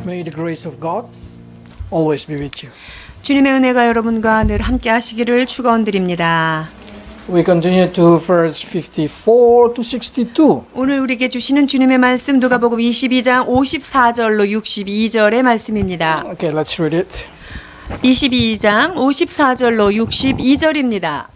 May the grace of God always be with you. 주님의 은혜가 여러분과 늘 함께 하시기를 축원드립니다. We continue to verse 54 to 62. 오늘 우리에게 주시는 주님의 말씀 누가복음 22장 54절로 62절의 말씀입니다. Okay, let's read it. 22장 54절로 62절입니다.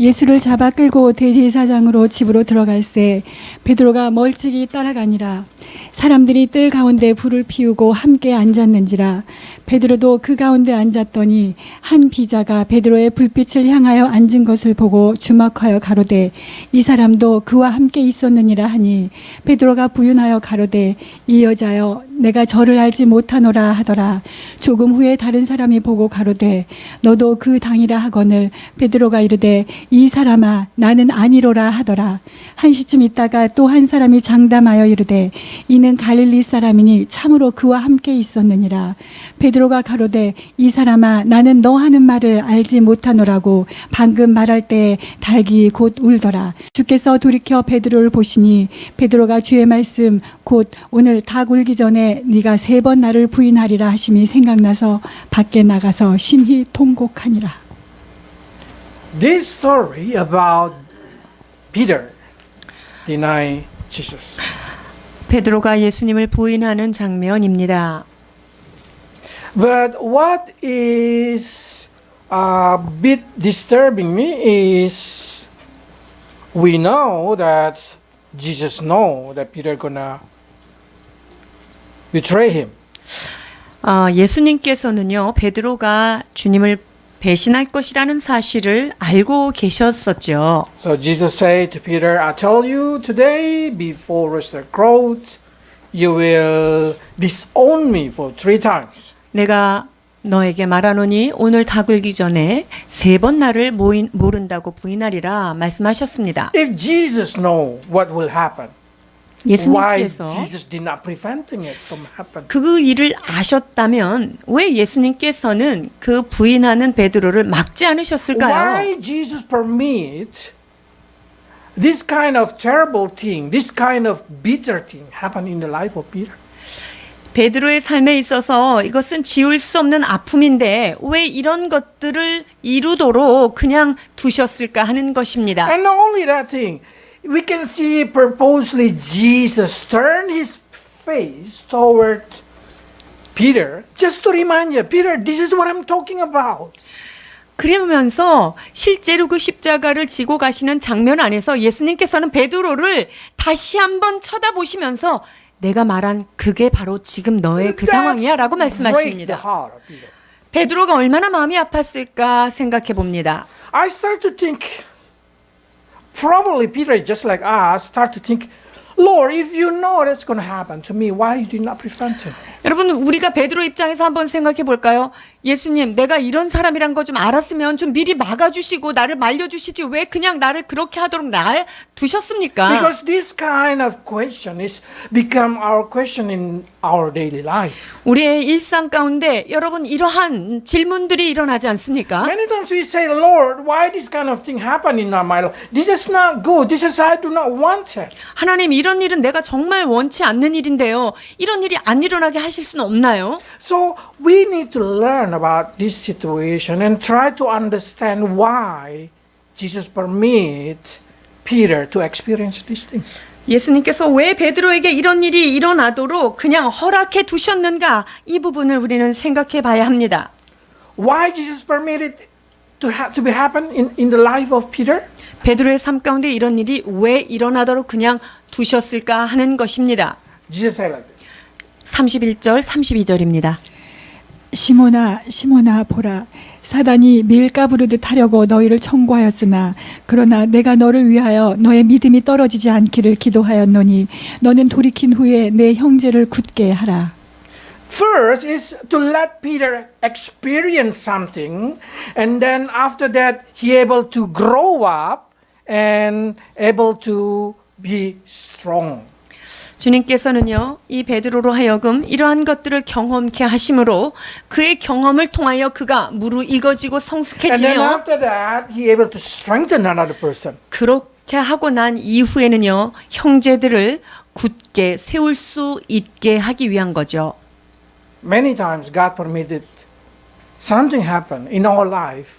예수를 잡아 끌고 대제사장으로 집으로 들어갈새 베드로가 멀찍이 따라가니라. 사람들이 뜰 가운데 불을 피우고 함께 앉았는지라. 베드로도 그 가운데 앉았더니 한 비자가 베드로의 불빛을 향하여 앉은 것을 보고 주목하여 가로되 이 사람도 그와 함께 있었느니라 하니 베드로가 부윤하여 가로되 이 여자여 내가 저를 알지 못하노라 하더라. 조금 후에 다른 사람이 보고 가로되 너도 그 당이라 하거늘 베드로가 이르되 이 사람아 나는 아니로라 하더라. 한 시쯤 있다가 또 한 사람이 장담하여 이르되 이는 갈릴리 사람이니 참으로 그와 함께 있었느니라. 베드로가 가로되 이 사람아 나는 너 하는 말을 알지 못하노라고 방금 말할 때에 닭이 곧 울더라. 주께서 돌이켜 베드로를 보시니 베드로가 주의 말씀 곧 오늘 닭 울기 전에 네가 3번 나를 부인하리라 하심이 생각나서 밖에 나가서 심히 통곡하니라. This story about Peter deny Jesus. 베드로가 예수님을 부인하는 장면입니다. But what is a bit disturbing me is we know that Jesus know that Peter gonna betray him. 예수님께서는요 베드로가 주님을 배신할 것이라는 사실을 알고 계셨었죠. So Jesus said to Peter, I tell you today before rooster crows, you will disown me for 3 times. 내가 너에게 말하노니 오늘 닭 울기 전에 3번 나를 모른다고 부인하리라 말씀하셨습니다. If Jesus know what will happen, why 예수님께서 Jesus did not preventing it from happen? 그 일을 아셨다면 왜 예수님께서는 그 부인하는 베드로를 막지 않으셨을까요? Why Jesus permit this kind of terrible thing, this kind of bitter thing happen in the life of Peter? 베드로의 삶에 있어서 이것은 지울 수 없는 아픔인데 왜 이런 것들을 이루도록 그냥 두셨을까 하는 것입니다. And not only that thing, we can see purposely Jesus turn his face toward Peter just to remind you, Peter, this is what I'm talking about. 그러면서 실제로 그 십자가를 지고 가시는 장면 안에서 예수님께서는 베드로를 다시 한번 쳐다보시면서 내가 말한 그게 바로 지금 너의 그 상황이야 라고 break the 말씀하십니다. heart of Peter. 베드로가 얼마나 마음이 아팠을까 생각해 봅니다. I start to think, probably Peter, just like us, start to think, Lord, if you know that's going to happen to me, why you did not prevent it? 여러분 우리가 베드로 입장에서 한번 생각해 볼까요? 예수님 내가 이런 사람이란 거 좀 알았으면 좀 미리 막아주시고 나를 말려주시지 왜 그냥 나를 그렇게 하도록 두셨습니까? Because this kind of question is become our question in our daily life. 우리의 일상 가운데 여러분 이러한 질문들이 일어나지 않습니까? Many times we say, Lord, why this kind of thing happen in my life? This is not good. This is I do not want it. 하나님 이런 일은 내가 정말 원치 않는 일인데요. 이런 일이 안 일어나게 하실 수는 없나요? So we need to learn about this situation and try to understand why Jesus permit Peter to experience these things. 예수님께서 왜 베드로에게 이런 일이 일어나도록 그냥 허락해 두셨는가? 이 부분을 우리는 생각해 봐야 합니다. Why Jesus permitted to be happen in the life of Peter? 베드로의 삶 가운데 이런 일이 왜 일어나도록 그냥 두셨을까 하는 것입니다. Jesus said like this. 31절, 32절입니다. 시몬아 시몬아 보라 사단이 밀가부르듯 하려고 너희를 청구하였으나 그러나 내가 너를 위하여 너의 믿음이 떨어지지 않기를 기도하였노니 너는 돌이킨 후에 내 형제를 굳게 하라. First is to let Peter experience something, and then after that he able to grow up and able to be strong. 주님께서는요, 이 베드로로 하여금 이러한 것들을 경험케 하심으로 그의 경험을 통하여 그가 무르익어지고 And then 성숙해지며 after that he able to strengthen another person. 그렇게 하고 난 이후에는요, 형제들을 굳게 세울 수 있게 하기 위한 거죠. many times God permitted something happen in our life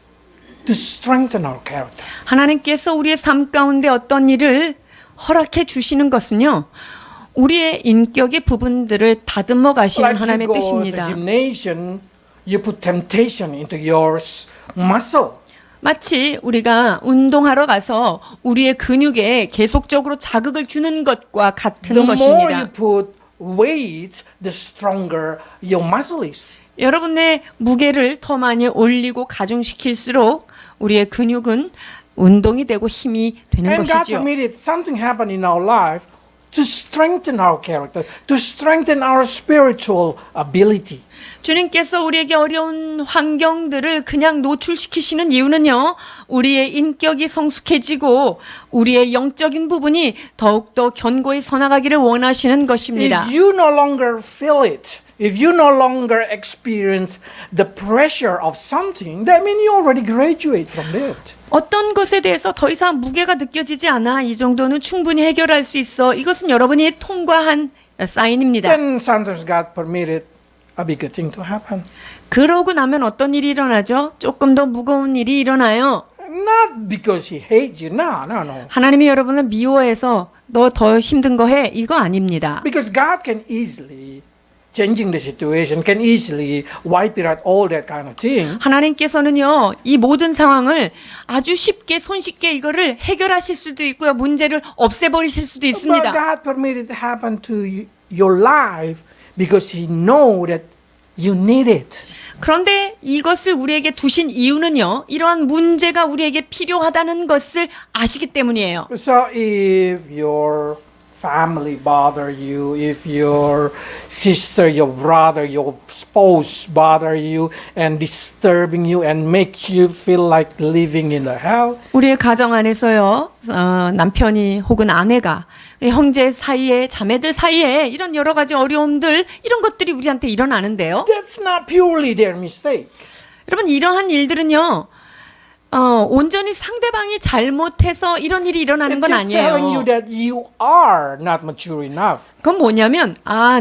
to strengthen our character. 하나님께서 우리의 삶 가운데 어떤 일을 허락해 주시는 것은요, 우리의 인격의 부분들을 다듬어 가시는 Like you 하나님의 go to 뜻입니다. the gymnasium, you put temptation into your muscle. 마치 우리가 운동하러 가서 우리의 근육에 계속적으로 자극을 주는 것과 같은 The more 것입니다. you put weight, the stronger your muscle is. 여러분의 무게를 더 많이 올리고 가중시킬수록 우리의 근육은 운동이 되고 힘이 되는 And God 것이죠. permitted something happen in our life to strengthen our character, to strengthen our spiritual ability. 주님께서 우리에게 어려운 환경들을 그냥 노출시키시는 이유는요, 우리의 인격이 성숙해지고 우리의 영적인 부분이 더욱더 견고히 서나가기를 원하시는 것입니다. If you no longer feel it, if you no longer experience the pressure of something, that means you already graduate from it. 어떤 것에 대해서 더 이상 무게가 느껴지지 않아, 이 정도는 충분히 해결할 수 있어, 이것은 여러분이 통과한 사인입니다. Then sometimes God permitted a bigger thing to happen. 그러고 나면 어떤 일이 일어나죠? 조금 더 무거운 일이 일어나요. Not because He hates you, no. 하나님이 여러분을 미워해서 너 더 힘든 거 해, 이거 아닙니다. Because God can easily changing the situation, can easily wipe it out, all that kind of thing. 하나님께서는요, 이 모든 상황을 아주 쉽게 손쉽게 이거를 해결하실 수도 있고요, 문제를 없애버리실 수도 But 있습니다. God permitted it happen to your life because He know that you need it. 그런데 이것을 우리에게 두신 이유는요, 이러한 문제가 우리에게 필요하다는 것을 아시기 때문이에요. So if your family bother you, if your sister, your brother, your spouse bother you and disturbing you and make you feel like living in the hell, 우리의 가정 안에서요, 남편이 혹은 아내가 형제 사이에, 자매들 사이에 이런 여러 가지 어려움들, 이런 것들이 우리한테 일어나는데요. that's not purely their mistake. 여러분, 이러한 일들은요, 온전히 상대방이 잘못해서 이런 일이 일어나는 It's 건 just telling you 아니에요. that you are not mature enough. 그건 뭐냐면,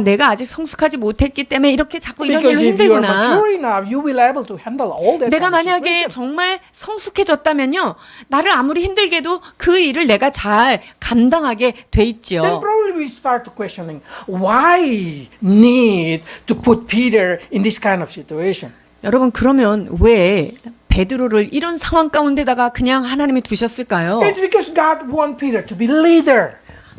내가 아직 성숙하지 못했기 때문에 이렇게 자꾸 이런 Because 일로 if you are 힘들구나. mature enough, you will able to handle all that 내가 kind of 만약에 situation. 정말 성숙해졌다면요, 나를 아무리 힘들게도 그 일을 내가 잘 감당하게 돼 Then 있죠. probably we start questioning why need to put Peter in this kind of situation. 여러분, 그러면 왜 베드로를 이런 상황 가운데다가 그냥 하나님이 두셨을까요? It's because God want Peter to be leader.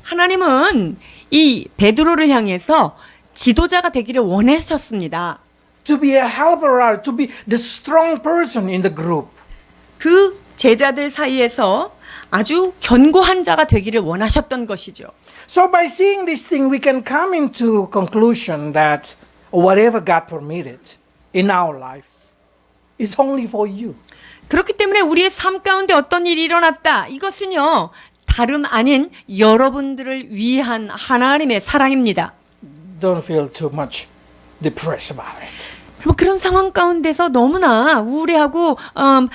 하나님은 이 베드로를 향해서 지도자가 되기를 원하셨습니다. To be a helper, to be the strong person in the group. 그 제자들 사이에서 아주 견고한 자가 되기를 원하셨던 것이죠. So by seeing this thing, we can come into conclusion that whatever God permitted in our life is only for you. 그렇기 때문에 우리의 삶 가운데 어떤 일이 일어났다, 이것은요, 다름 아닌 여러분들을 위한 하나님의 사랑입니다. Don't feel too much depressed about it. 여러분, 그런 상황 가운데서 너무나 우울해하고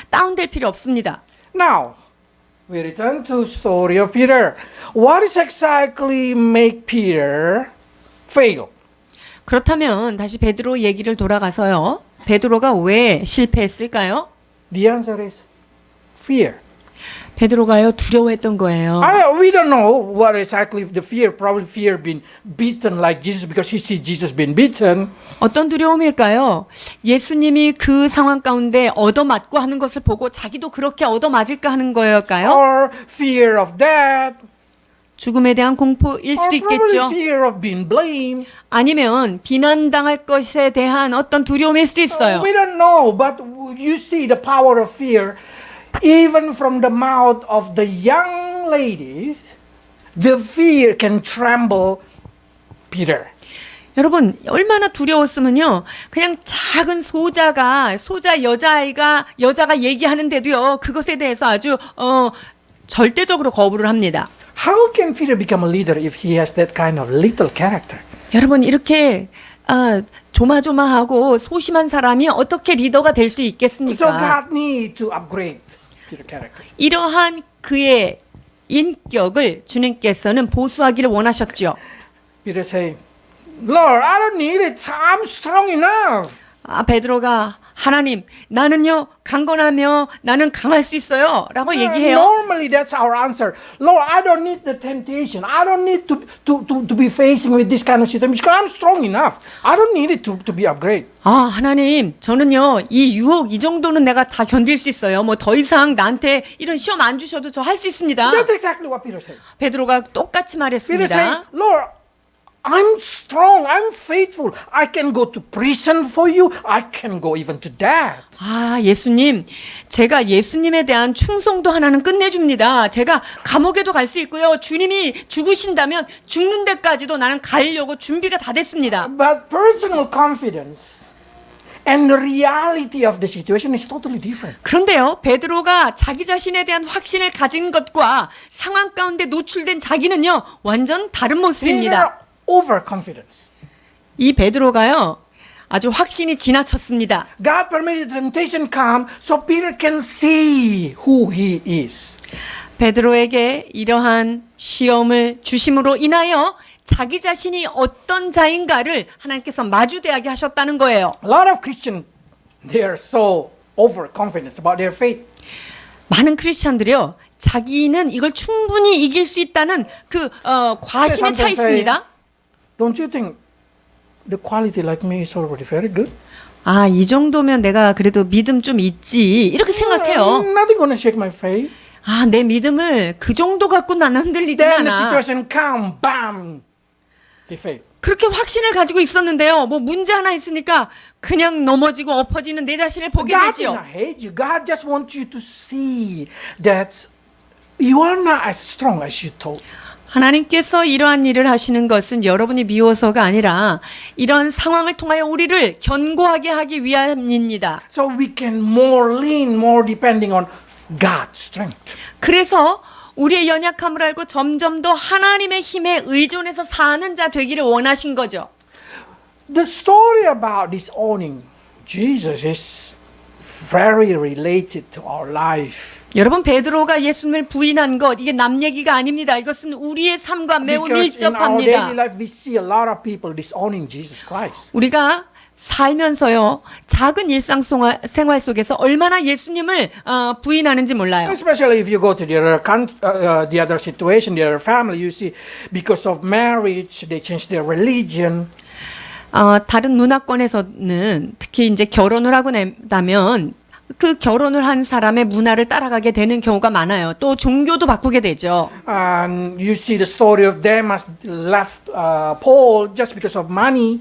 다운될 필요 없습니다. Now, we return to story of Peter. What is exactly make Peter fail? 그렇다면 다시 베드로 얘기를 돌아가서요, 베드로가 왜 실패했을까요? The answer is fear. 베드로가요, 두려워했던 거예요. We don't know what exactly the fear. Probably fear being beaten like Jesus because he sees Jesus being beaten. 어떤 두려움일까요? 예수님이 그 상황 가운데 얻어맞고 하는 것을 보고 자기도 그렇게 얻어맞을까 하는 거였까요? Or fear of death. 죽음에 대한 공포일 Or 수도 probably 있겠죠. fear of being blamed. 아니면 비난당할 것에 대한 어떤 두려움일 수도 있어요. We don't know, but you see the power of fear even from the mouth of the young ladies. The fear can tremble Peter. 여러분, 얼마나 두려웠으면요, 그냥 작은 소자 여자가 얘기하는데도요, 그것에 대해서 아주 절대적으로 거부를 합니다. How can Peter become a leader if he has that kind of little character? 여러분, 이렇게 조마조마하고 소심한 사람이 어떻게 리더가 될 수 So 있겠습니까? God need to upgrade Peter's character. 이러한 그의 인격을 주님께서는 보수하기를 원하셨죠. Peter say, Lord, I don't need it. I'm strong enough. 아, 베드로가 하나님, 나는요 강건하며 나는 강할 수 있어요.라고 얘기해요. Normally, that's our answer. Lord, I don't need the temptation. I don't need to be facing with this kind of situation because I'm strong enough. I don't need it to be upgrade. 아, 하나님, 저는요 이 유혹 이 정도는 내가 다 견딜 수 있어요. 뭐 더 이상 나한테 이런 시험 안 주셔도 저 할 수 있습니다. That's exactly what Peter said. 베드로가 똑같이 Peter said, 말했습니다. Lord, I'm strong. I'm faithful. I can go to prison for you. I can go even to death. 아, 예수님, 제가 예수님에 대한 충성도 하나는 끝내줍니다. 제가 감옥에도 갈 수 있고요. 주님이 죽으신다면 죽는 데까지도 나는 가려고 준비가 다 됐습니다. But personal confidence and the reality of the situation is totally different. 그런데요, 베드로가 자기 자신에 대한 확신을 가진 것과 상황 가운데 노출된 자기는요, 완전 다른 모습입니다. Overconfidence. 이 베드로가요, 아주 확신이 지나쳤습니다. God permitted temptation come so Peter can see who he is. 베드로에게 이러한 시험을 주심으로 인하여 자기 자신이 어떤 자인가를 하나님께서 마주대하게 하셨다는 거예요. A lot of Christians, they are so overconfident about their faith. 많은 크리스천들이요, 자기는 이걸 충분히 이길 수 있다는 그 과신에 차 있습니다. Don't you think the quality like me is already very good? 아, 이 정도면 내가 그래도 믿음 좀 있지, 이렇게 생각해요. Nothing gonna shake my faith. 아, 내 믿음을 그 정도 갖고 나는 흔들리지 Then the 않아. situation come, bam, they fail. 그렇게 확신을 가지고 있었는데요, 뭐 문제 하나 있으니까 그냥 넘어지고 엎어지는 내 자신을 보게 God did 되지요. not hate you. God just wants you to see that you are not as strong as you thought. 하나님께서 이러한 일을 하시는 것은 여러분이 미워서가 아니라 이런 상황을 통하여 우리를 견고하게 하기 위함입니다. So we can more lean, more depending on God's strength. 그래서 우리의 연약함을 알고 점점 더 하나님의 힘에 의존해서 사는 자 되기를 원하신 거죠. The story about disowning Jesus is very related to our life. 여러분, 베드로가 예수님을 부인한 것, 이게 남 얘기가 아닙니다. 이것은 우리의 삶과 매우 Because in our 밀접합니다. daily life we see a lot of people disowning Jesus Christ. 우리가 살면서요, 작은 일상 생활 속에서 얼마나 예수님을 부인하는지 몰라요. Especially if you go to the other situation, the other family, you see because of marriage they change their religion. 다른 문화권에서는 특히 이제 결혼을 하고 나면 그 결혼을 한 사람의 문화를 따라가게 되는 경우가 많아요. 또 종교도 바꾸게 되죠. And you see the story of Demas left Paul just because of money.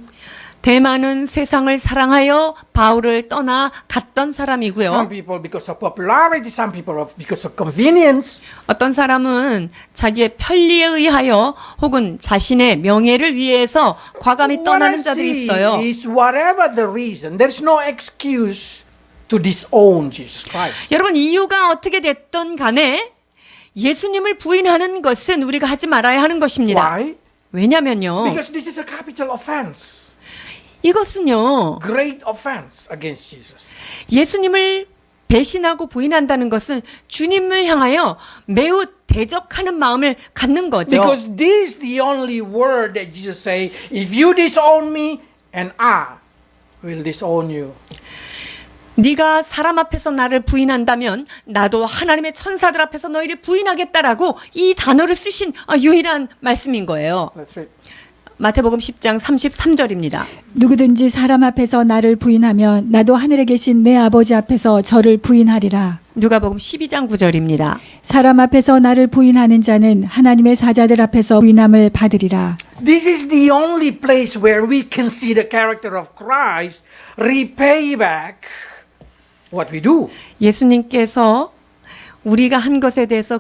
대만은 세상을 사랑하여 바울을 떠나 갔던 사람이고요. Some people because of popularity, some people because of convenience. 어떤 사람은 자기의 편리에 의하여 혹은 자신의 명예를 위해서 과감히 떠나는 자들이 있어요. Is whatever the reason, there's no excuse to disown Jesus Christ. 여러분, 이유가 어떻게 됐든 간에 예수님을 부인하는 것은 우리가 하지 말아야 하는 것입니다. Why? 왜냐면요, Because this is a capital offense. 이것은요, Great offense against Jesus. 예수님을 배신하고 부인한다는 것은 주님을 향하여 매우 대적하는 마음을 갖는 거죠. Because this is the only word that Jesus say, if you disown me and I will disown you. 네가 사람 앞에서 나를 부인한다면 나도 하나님의 천사들 앞에서 너희를 부인하겠다라고 이 단어를 쓰신 유일한 말씀인 거예요. Let's read. 마태복음 10장 33절입니다. 누구든지 사람 앞에서 나를 부인하면 나도 하늘에 계신 내 아버지 앞에서 저를 부인하리라. 누가복음 12장 9절입니다. 사람 앞에서 나를 부인하는 자는 하나님의 사자들 앞에서 부인함을 받으리라. This is the only place where we can see the character of Christ repay back what we do. 예수님께서 우리가 한 것에 대해서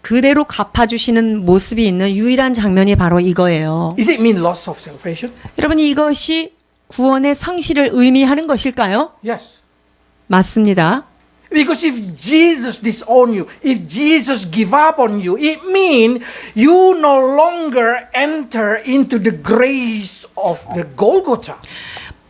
그대로 갚아주시는 모습이 있는 유일한 장면이 바로 이거예요. Does it mean loss of salvation? 여러분, 이것이 구원의 상실을 의미하는 것일까요? Yes. 맞습니다. Because if Jesus disown you, if Jesus give up on you, it means you no longer enter into the grace of the Golgotha.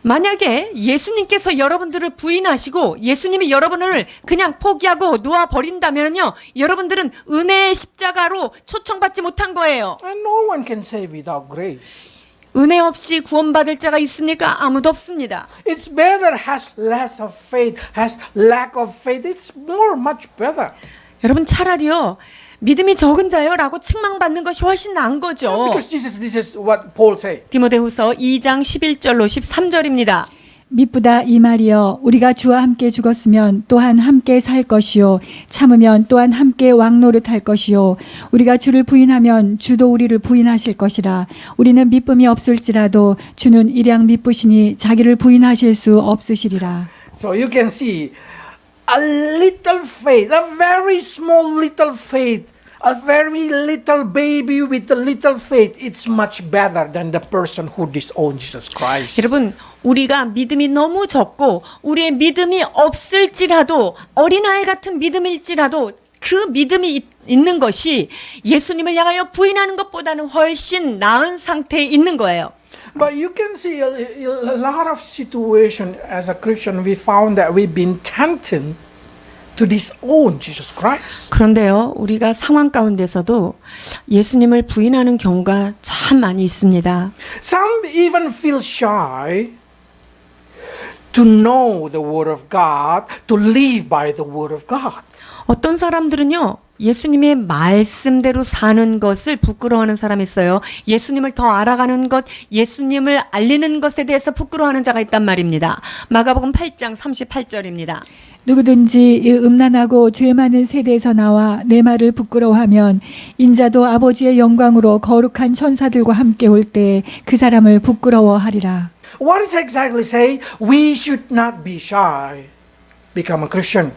만약에 예수님께서 여러분들을 부인하시고 예수님이 여러분을 그냥 포기하고 놓아버린다면요, 여러분들은 은혜의 십자가로 초청받지 못한 거예요. And no one can save without grace. 은혜 없이 구원받을 자가 있습니까? 아무도 없습니다. It's better has less of faith, has lack of faith. It's much better. 여러분 차라리요, 믿음이 적은 자요라고 책망받는 것이 훨씬 나은 거죠. Because this is what Paul said. 디모데후서 2장 11절로 13절입니다. 미쁘다 이 말이여 우리가 주와 함께 죽었으면 또한 함께 살 것이요 참으면 또한 함께 왕노릇할 것이요 우리가 주를 부인하면 주도 우리를 부인하실 것이라. 우리는 미쁨이 없을지라도 주는 일양 미쁘시니 자기를 부인하실 수 없으시리라. So you can see a little faith, a very small little faith, a very little baby with a little faith. It's much better than the person who disowned Jesus Christ. 여러분, 우리가 믿음이 너무 적고 우리의 믿음이 없을지라도 어린아이 같은 믿음일지라도 그 믿음이 있는 것이 예수님을 향하여 부인하는 것보다는 훨씬 나은 상태에 있는 거예요. But you can see a lot of situation as a Christian. We found that we've been tempted to disown Jesus Christ. 그런데요, 우리가 상황 가운데서도 예수님을 부인하는 경우가 참 많이 있습니다. Some even feel shy to know the Word of God, to live by the Word of God. 어떤 사람들은요, 예수님의 말씀대로 사는 것을 부끄러워하는 사람이 있어요. 예수님을 더 알아가는 것, 예수님을 알리는 것에 대해서 부끄러워하는 자가 있단 말입니다. 마가복음 8장 38절입니다. 누구든지 이 음란하고 죄 많은 세대에서 나와 내 말을 부끄러워하면 인자도 아버지의 영광으로 거룩한 천사들과 함께 올 때 그 사람을 부끄러워하리라. What is exactly say? We should not be shy. Become a Christian.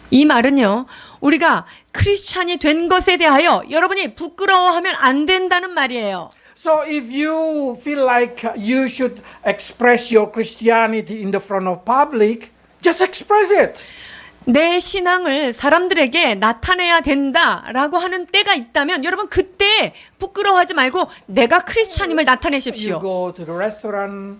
이 말은요, 우리가 크리스찬이 된 것에 대하여 여러분이 부끄러워하면 안 된다는 말이에요. So if you feel like you should express your Christianity in the front of public, just express it. 내 신앙을 사람들에게 나타내야 된다라고 하는 때가 있다면 여러분 그때 부끄러워하지 말고 내가 크리스찬임을 You 나타내십시오. go to the restaurant,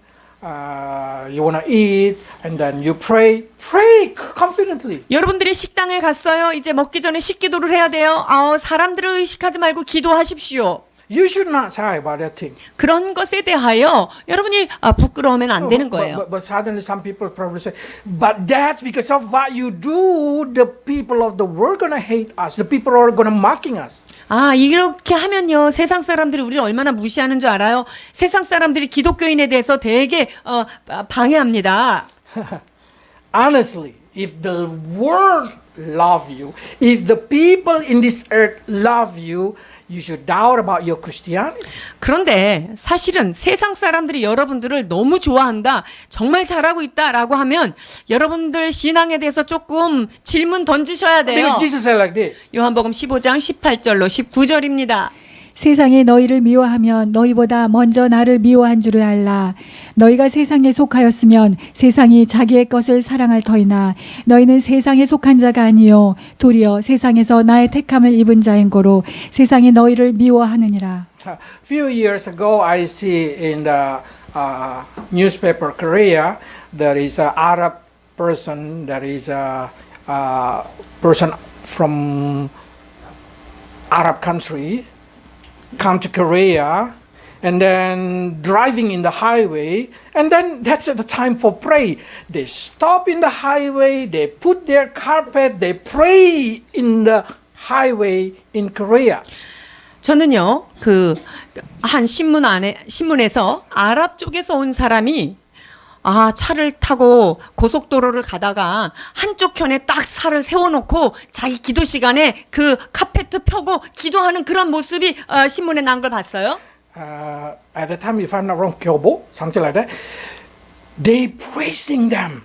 you want to eat, and then you pray. Pray confidently. 여러분들이 식당에 갔어요. 이제 먹기 전에 식기도를 해야 돼요. 사람들을 의식하지 말고 기도하십시오. You should not shy about that thing. 그런 것에 대하여 여러분이 부끄러우면 안 되는 거예요. But suddenly some people probably say, but that's because of what you do, the people of the world gonna hate us. The people are gonna mocking us. 이렇게 하면요, 세상 사람들이 우리를 얼마나 무시하는 줄 알아요? 세상 사람들이 기독교인에 대해서 되게 방해합니다. Honestly, if the world love you, if the people in this earth love you, you should doubt about your Christianity. 그런데 사실은 세상 사람들이 여러분들을 너무 좋아한다, 정말 잘하고 있다라고 하면 여러분들 신앙에 대해서 조금 질문 던지셔야 돼요. Because Jesus said like this. 요한복음 15장 18절로 19절입니다. 세상이 너희를 미워하면 너희보다 먼저 나를 미워한 줄을 알라. 너희가 세상에 속하였으면 세상이 자기의 것을 사랑할 터이나 너희는 세상에 속한 자가 아니요 도리어 세상에서 나의 택함을 입은 자인 고로 세상이 너희를 미워하느니라. A few years ago, I see in the newspaper Korea, there is an Arab person, there is a person from Arab country, come to Korea, and then driving in the highway, and then that's the time for pray. They stop in the highway, they put their carpet, they pray in the highway in Korea. 저는요, 한 신문에서 아랍 쪽에서 온 사람이 차를 타고 고속도로를 가다가 한쪽 편에 딱 차를 세워놓고 자기 기도 시간에 그 카페트 펴고 기도하는 그런 모습이 신문에 난 걸 봤어요. At the time, if I'm not wrong, Kyobo, something like that, they praising them.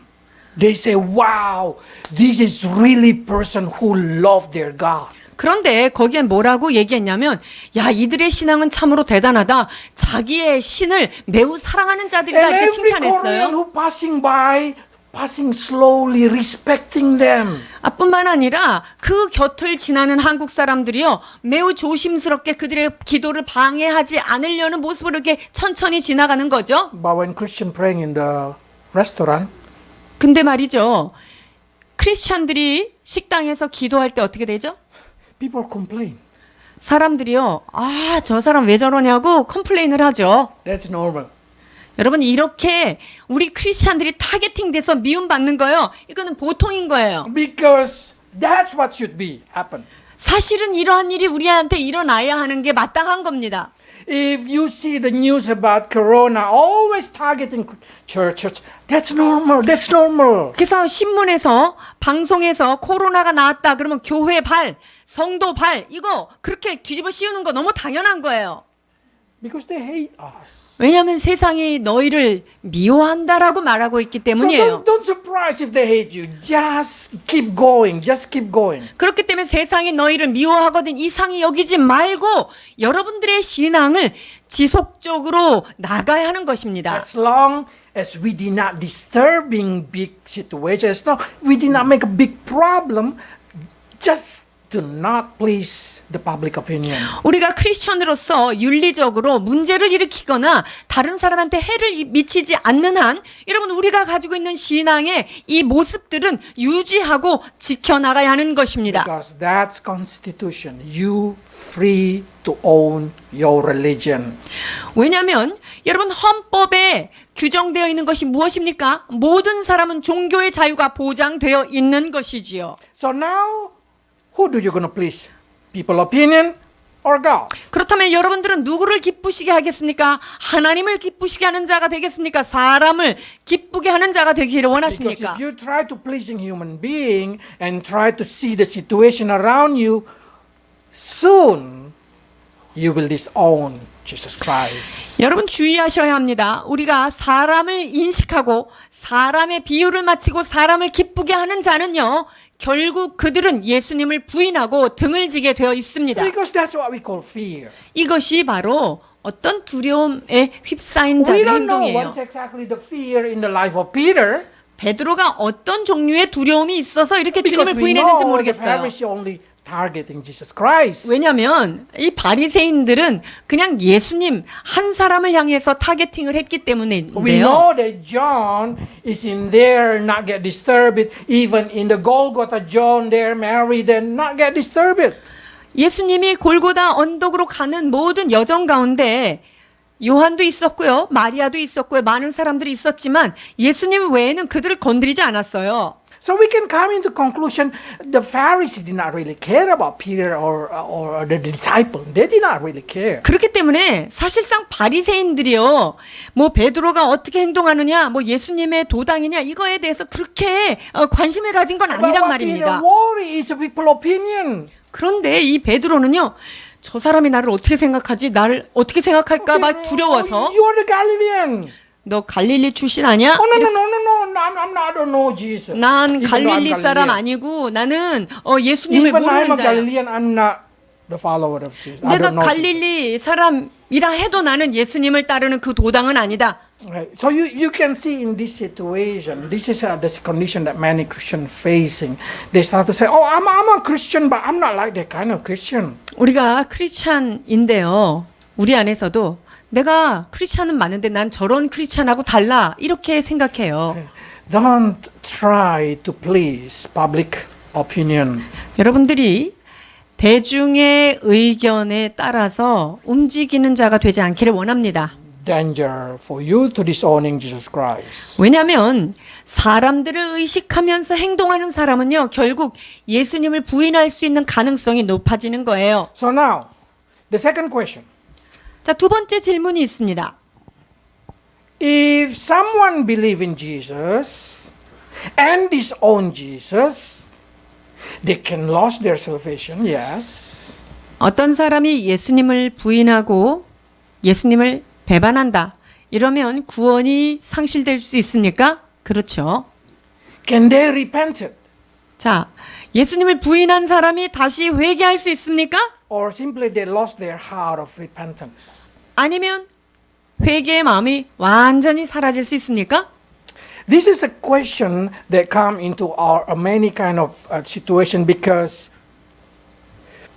They say, wow, this is really person who love their God. 그런데 거기엔 뭐라고 얘기했냐면, 야, 이들의 신앙은 참으로 대단하다. 자기의 신을 매우 사랑하는 자들이다. And 이렇게 every Korean 칭찬했어요. who passing by, passing slowly, respecting them. 뿐만 아니라 그 곁을 지나는 한국 사람들이요, 매우 조심스럽게 그들의 기도를 방해하지 않으려는 모습으로 이렇게 천천히 지나가는 거죠. But when Christian praying in the restaurant, 근데 말이죠. 크리스천들이 식당에서 기도할 때 어떻게 되죠? people complain. 사람들이요. 아, 저 사람 왜 저러냐고 컴플레인을 하죠. That's normal. 여러분 이렇게 우리 크리스천들이 타겟팅 돼서 미움받는 거요. 이거는 보통인 거예요. Because that's what should be happen. 사실은 이러한 일이 우리한테 일어나야 하는 게 마땅한 겁니다. If you see the news about corona always targeting churches, that's normal. That's normal. 그래서 신문에서 방송에서 코로나가 나왔다 그러면 교회 발, 성도 발 이거 그렇게 뒤집어 씌우는 거 너무 당연한 거예요. Because they hate us. 왜냐하면 세상이 너희를 미워한다라고 말하고 있기 So 때문이에요. don't surprise if they hate you. Just keep going. Just keep going. 그렇기 때문에 세상이 너희를 미워하거든 이상히 여기지 말고 여러분들의 신앙을 지속적으로 나가야 하는 것입니다. As long as we did not disturbing big situations, no, we did not make a big problem, just do not please the public opinion. 우리가 크리스천으로서 윤리적으로 문제를 일으키거나 다른 사람한테 해를 미치지 않는 한 여러분 우리가 가지고 있는 신앙의 이 모습들은 유지하고 지켜나가야 하는 것입니다. Because that's constitution. You free to own your religion. 왜냐하면 여러분 헌법에 규정되어 있는 것이 무엇입니까? 모든 사람은 종교의 자유가 보장되어 있는 것이지요. So now, who do you gonna please? People opinion or God? 그렇다면 여러분들은 누구를 기쁘시게 하겠습니까? 하나님을 기쁘시게 하는 자가 되겠습니까? 사람을 기쁘게 하는 자가 되기를 Because 원하십니까? if you try to pleasing human being and try to see the situation around you, soon you will disown Jesus Christ. 여러분 주의하셔야 합니다. 우리가 사람을 인식하고 사람의 비유를 마치고 사람을 기쁘게 하는 자는요. 결국 그들은 예수님을 부인하고 등을 지게 되어 있습니다. Because that's what we call fear. 이것이 바로 어떤 두려움에 휩싸인 We 자의 don't know 행동이에요. what's exactly the fear in the life of Peter. 베드로가 어떤 종류의 두려움이 있어서 이렇게 Because 주님을 we 부인했는지 know the 모르겠어요. Pharisees only targeting Jesus Christ. 왜냐하면 이 바리새인들은 그냥 예수님 한 사람을 향해서 타겟팅을 했기 We 때문인데요. know that John is in there, not get disturbed. Even in the Golgotha, John there, Mary then not get disturbed. 예수님이 골고다 언덕으로 가는 모든 여정 가운데 요한도 있었고요. 마리아도 있었고요. 많은 사람들이 있었지만 예수님 외에는 그들을 건드리지 않았어요. So we can come into conclusion the Pharisees did not really care about Peter or the disciple. They did not really care. 그렇기 때문에 사실상 바리새인들이요. 뭐 베드로가 어떻게 행동하느냐, 뭐 예수님의 도당이냐 이거에 대해서 그렇게 관심을 가진 건 But 아니란 what Peter 말입니다. worry is the people opinion. 그런데 이 베드로는요. 저 사람이 나를 어떻게 생각하지? 나를 어떻게 생각할까 봐 두려워서 You are the Galilean. 너 갈릴리 출신 아니야? Oh no. I'm not. I don't know Jesus. 난 Even though I'm 갈릴리 사람 Galilean. 아니고 나는 예수님을 Even I'm 모르는 a 자야. Galilean. I'm not the follower of Jesus. I 내가 don't know Jesus. 갈릴리 사람이라 해도 나는 예수님을 따르는 그 도당은 아니다. Right. So you can see in this situation, this is the condition that many Christians facing. They start to say, "Oh, I'm a Christian, but I'm not like that kind of Christian." 우리가 크리스찬인데요. 우리 안에서도 내가 크리스찬은 맞는데 난 저런 크리스찬하고 달라 이렇게 생각해요. Don't try to please public opinion. 여러분들이 대중의 의견에 따라서 움직이는 자가 되지 않기를 원합니다. Danger for you to disowning Jesus Christ. 왜냐하면 사람들을 의식하면서 행동하는 사람은요 결국 예수님을 부인할 수 있는 가능성이 높아지는 거예요. So now, the second question. 자, 두 번째 질문이 있습니다. If someone believe in Jesus and disown Jesus, they can lose their salvation. Yes. 어떤 사람이 예수님을 부인하고 예수님을 배반한다. 이러면 구원이 상실될 수 있습니까? 그렇죠. Can they repent it? 자, 예수님을 부인한 사람이 다시 회개할 수 있습니까? Or simply they lost their heart of repentance? 아니면 회개의 마음이 완전히 사라질 수 있습니까? This is a question that come into our many kind of situation because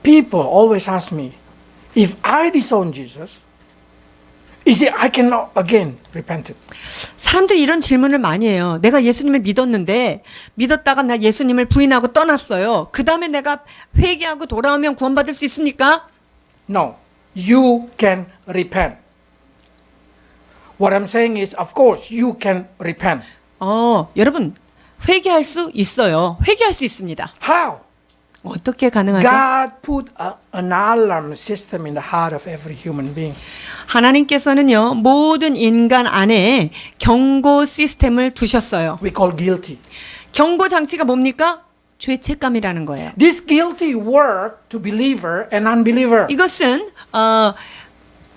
people always ask me, if I disown Jesus, Is it I cannot again repent it? 사람들이 이런 질문을 많이 해요. 내가 예수님을 믿었는데 믿었다가 나 예수님을 부인하고 떠났어요. 그 다음에 내가 회개하고 돌아오면 구원받을 수 있습니까? No, you can repent. What I'm saying is, of course, you can repent. 여러분 회개할 수 있어요. 회개할 수 있습니다. How? 어떻게 가능하죠? God put an alarm system in the heart of every human being. 하나님께서는요 모든 인간 안에 경고 시스템을 두셨어요. We call guilty. 경고 장치가 뭡니까? 죄책감이라는 거예요. This guilty work to believer and unbeliever. 이것은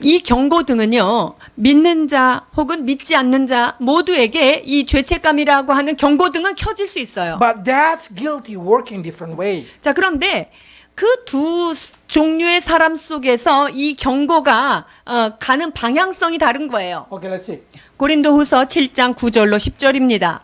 이 경고등은요 믿는 자 혹은 믿지 않는 자 모두에게 이 죄책감이라고 하는 경고등은 켜질 수 있어요. But that's guilty working different way. 자 그런데 그 두 종류의 사람 속에서 이 경고가 가는 방향성이 다른 거예요. Okay, let's see. 고린도후서 7장 9절로 10절입니다.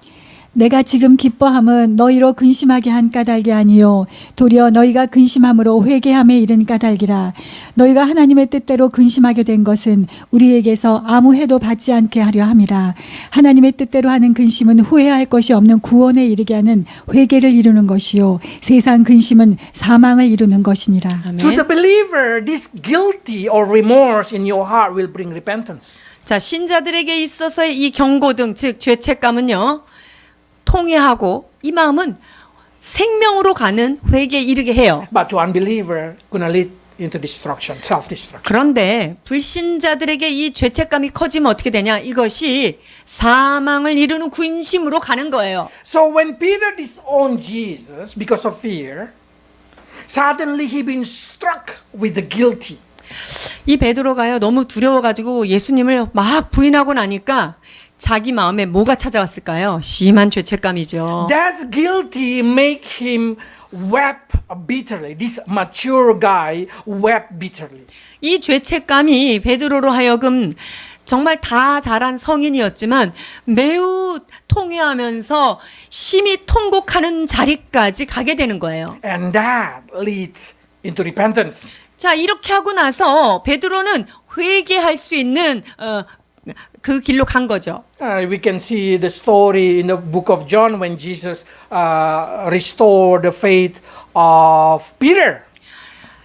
내가 지금 기뻐함은 너희로 근심하게 한 까닭이 아니요 도리어 너희가 근심함으로 회개함에 이른 까닭이라. 너희가 하나님의 뜻대로 근심하게 된 것은 우리에게서 아무 해도 받지 않게 하려 함이라. 하나님의 뜻대로 하는 근심은 후회할 것이 없는 구원에 이르게 하는 회개를 이루는 것이요 세상 근심은 사망을 이루는 것이니라. To the believer, this guilty or remorse in your heart will bring repentance. 자 신자들에게 있어서의 이 경고등 즉 죄책감은요 통회하고 이 마음은 생명으로 가는 회개에 이르게 해요. But to unbeliever, gonna lead into destruction, self-destruction. 그런데 불신자들에게 이 죄책감이 커지면 어떻게 되냐? 이것이 사망을 이루는 근심으로 가는 거예요. So when Peter disowned Jesus because of fear, suddenly he been struck with the guilty. 이 베드로가요 너무 두려워가지고 예수님을 막 부인하고 나니까 자기 마음에 뭐가 찾아왔을까요? 심한 죄책감이죠. That guilty make him wept bitterly. This mature guy wept bitterly. 이 죄책감이 베드로로 하여금 정말 다 자란 성인이었지만 매우 통회하면서 심히 통곡하는 자리까지 가게 되는 거예요. And that leads into repentance. 자, 이렇게 하고 나서 베드로는 회개할 수 있는 그 길로 간 거죠. We can see the story in the book of John when Jesus restored the faith of Peter.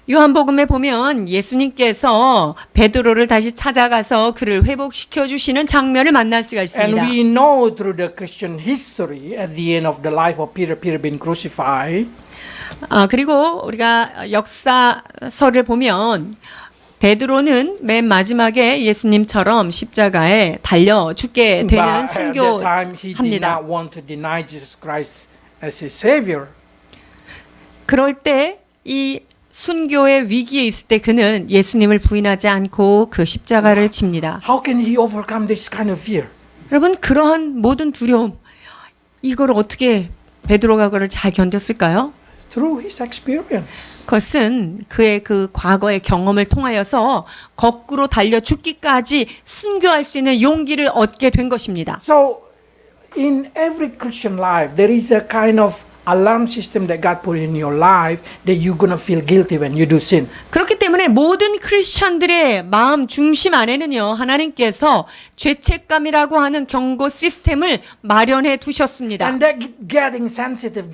요한복음에 보면 예수님께서 베드로를 다시 찾아가서 그를 회복시켜 주시는 장면을 만날 수가 And 있습니다. we know through the Christian history at the end of the life of Peter, Peter been crucified. 그리고 우리가 역사서를 보면 베드로는 맨 마지막에 예수님처럼 십자가에 달려 죽게 되는 But at that time he did 순교합니다. not want to deny Jesus Christ as his savior. 그럴 때 이 순교의 위기에 있을 때 그는 예수님을 부인하지 않고 그 십자가를 칩니다. How can he overcome this kind of fear? 여러분 그러한 모든 두려움 이걸 어떻게 베드로가 그걸 잘 견뎠을까요? Through his experience. 그것은 그의 그 과거의 경험을 통하여서 거꾸로 달려 죽기까지 순교할 수 있는 용기를 얻게 된 것입니다. So in every Christian life there is a kind of alarm system that God put in your life that you're going to feel guilty when you do sin. 그렇기 때문에 모든 크리스천들의 마음 중심 안에는요 하나님께서 죄책감이라고 하는 경고 시스템을 마련해 두셨습니다. And that getting sensitive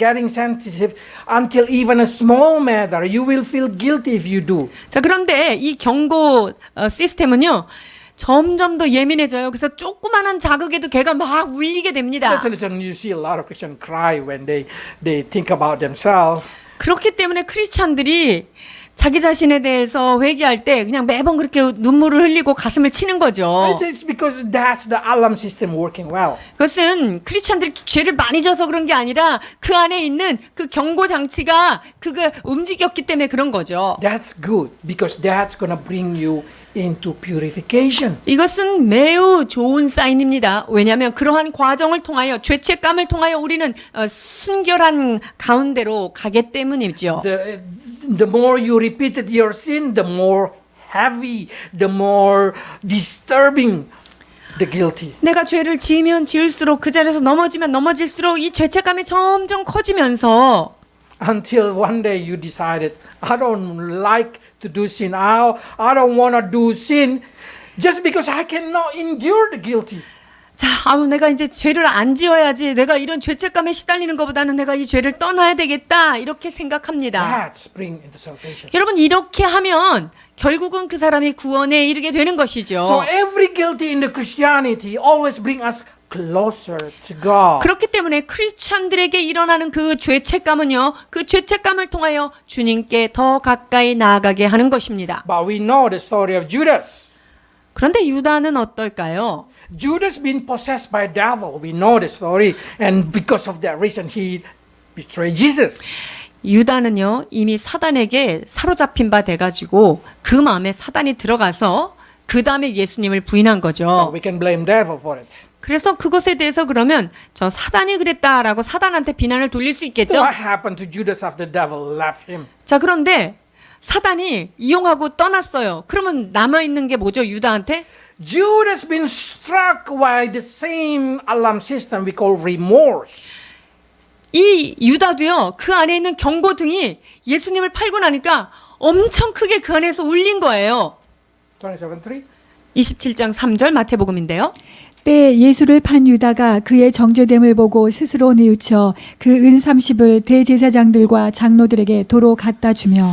until even a small matter you will feel guilty if you do. 자 그런데 이 경고 시스템은요 점점 더 예민해져요. 그래서 조그만한 자극에도 걔가 막 울리게 됩니다. That's the reason you see a lot of Christians cry when they think about themselves. 그렇기 때문에 크리스찬들이 자기 자신에 대해서 회개할 때 그냥 매번 그렇게 눈물을 흘리고 가슴을 치는 거죠. It's because that's the alarm system working well. 그것은 크리스찬들이 죄를 많이 져서 그런 게 아니라 그 안에 있는 그 경고 장치가 그거 움직였기 때문에 그런 거죠. That's good because that's gonna bring you into purification. 이것은 매우 좋은 사인입니다. 왜냐하면 그러한 과정을 통하여 죄책감을 통하여 우리는 순결한 가운데로 가기 때문이죠. The more you repeated your sin, the more heavy, the more disturbing the guilty. 내가 죄를 지으면 지을수록 그 자리에서 넘어지면 넘어질수록 이 죄책감이 점점 커지면서 Until one day you decided, I don't like to do sin. I don't want to do sin. just because I cannot endure the guilty. 자, 내가 이제 죄를 안 지어야지. 내가 이런 죄책감에 시달리는 것보다는 내가 이 죄를 떠나야 되겠다. 이렇게 생각합니다. That's bring into salvation. 여러분, 이렇게 하면 결국은 그 사람이 구원에 이르게 되는 것이죠. So every guilty in the Christianity always bring us closer to God. 그렇기 때문에 크리스천들에게 일어나는 그 죄책감은요, 그 죄책감을 통하여 주님께 더 가까이 나아가게 하는 것입니다. But we know the story of Judas. 그런데 유다는 어떨까요? Judas been possessed by devil. We know the story, and because of that reason, he betrayed Jesus. 유다는요, 이미 사단에게 사로잡힌 바 돼가지고 그 마음에 사단이 들어가서 그 다음에 예수님을 부인한 So 거죠. we can blame devil for it. 그래서 그것에 대해서 그러면 저 사단이 그랬다라고 사단한테 비난을 돌릴 수 있겠죠. What happened to Judas after the devil left him? 자, 그런데 사단이 이용하고 떠났어요. 그러면 남아있는 게 뭐죠, 유다한테? Judas been struck by the same alarm system we call remorse. 이 유다도요, 그 안에 있는 경고등이 예수님을 팔고 나니까 엄청 크게 그 안에서 울린 거예요. 27:3. 27장 3절 마태복음인데요. 때 예수를 판 유다가 그의 정죄됨을 보고 스스로 뉘우쳐 그 은 30을 대제사장들과 장로들에게 도로 갖다 주며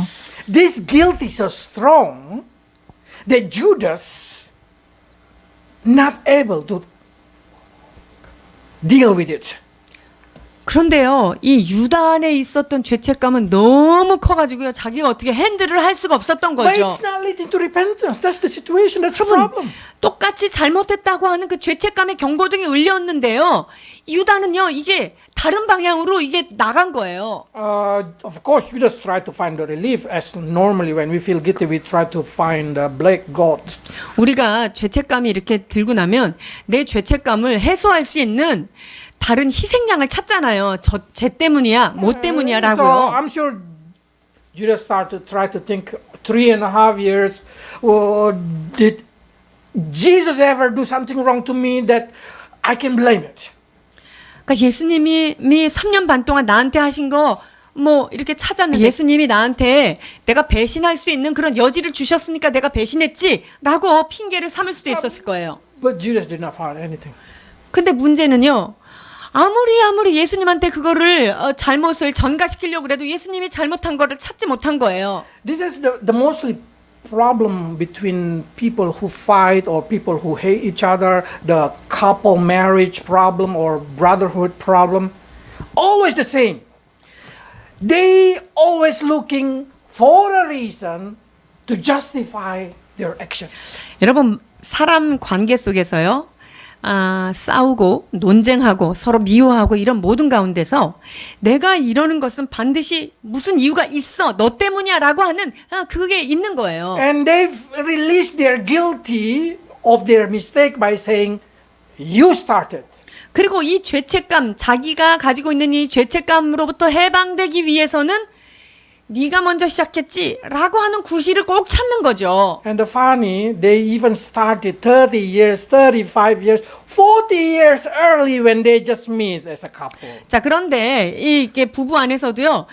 This guilt is so strong that Judas not able to deal with it. 그런데요, 이 유다 안에 있었던 죄책감은 너무 커가지고요, 자기가 어떻게 핸들을 할 수가 없었던 But 거죠. it's not leading to repentance. That's the situation. That's the problem. 똑같이 잘못했다고 하는 그 죄책감의 경고등이 울렸는데요, 유다는요, 이게 다른 방향으로 이게 나간 거예요. Of course, we just try to find the relief as normally when we feel guilty, we try to find the black goat. 우리가 죄책감이 이렇게 들고 나면 내 죄책감을 해소할 수 있는 다른 희생양을 찾잖아요. 쟤 때문이야, 뭐 So 때문이야라고요. I'm sure Judas started to try to think 3.5 years. Did Jesus ever do something wrong to me that I can blame it? 그러니까 예수님이 3년 반 동안 나한테 하신 거 뭐 이렇게 찾았는데 예수님이 나한테 내가 배신할 수 있는 그런 여지를 주셨으니까 내가 배신했지라고 핑계를 삼을 수도 있었을 거예요. But Judas did not find anything. 근데 문제는요, 아무리 예수님한테 그거를 잘못을 전가시키려고 그래도 예수님이 잘못한 거를 찾지 못한 거예요. This is the mostly problem between people who fight or people who hate each other, the couple marriage problem or brotherhood problem. Always the same. They always looking for a reason to justify their action. 여러분, 사람 관계 속에서요, 싸우고 논쟁하고 서로 미워하고 이런 모든 가운데서 내가 이러는 것은 반드시 무슨 이유가 있어, 너 때문이야라고 하는 그게 있는 거예요. And they release their guilty of their mistake by saying, you started. 그리고 이 죄책감, 자기가 가지고 있는 이 죄책감으로부터 해방되기 위해서는 네가 먼저 시작했지라고 하는 구실을 꼭 찾는 거죠. And the funny, they even started 30 years, 35 years, 40 years early when they just meet as a couple. 자, 그런데 이게 부부 안에서도요,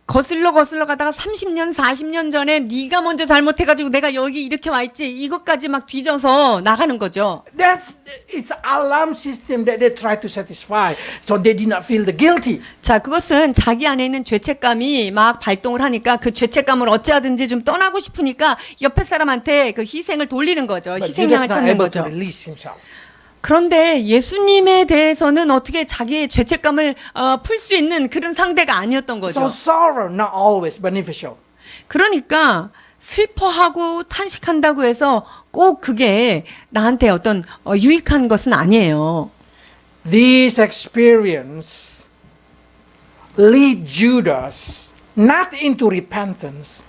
거슬러 가다가 30년, 40년 전에 네가 먼저 잘못해가지고 내가 여기 이렇게 와 있지, 이것까지 막 뒤져서 나가는 거죠. It's alarm system that they try to satisfy, so they did not feel the guilty. 자, 그것은 자기 안에 있는 죄책감이 막 발동을 하니까 그 죄책감을 어찌하든지 좀 떠나고 싶으니까 옆에 사람한테 그 희생을 돌리는 거죠. But Judas 희생양을 not 찾는 able to 거죠. release himself. 그런데 예수님에 대해서는 어떻게 자기의 죄책감을 풀 수 있는 그런 상대가 아니었던 So 거죠. sorrow not always beneficial. 그러니까 슬퍼하고 탄식한다고 해서 꼭 그게 나한테 어떤 유익한 것은 아니에요. This experience lead Judas not into repentance,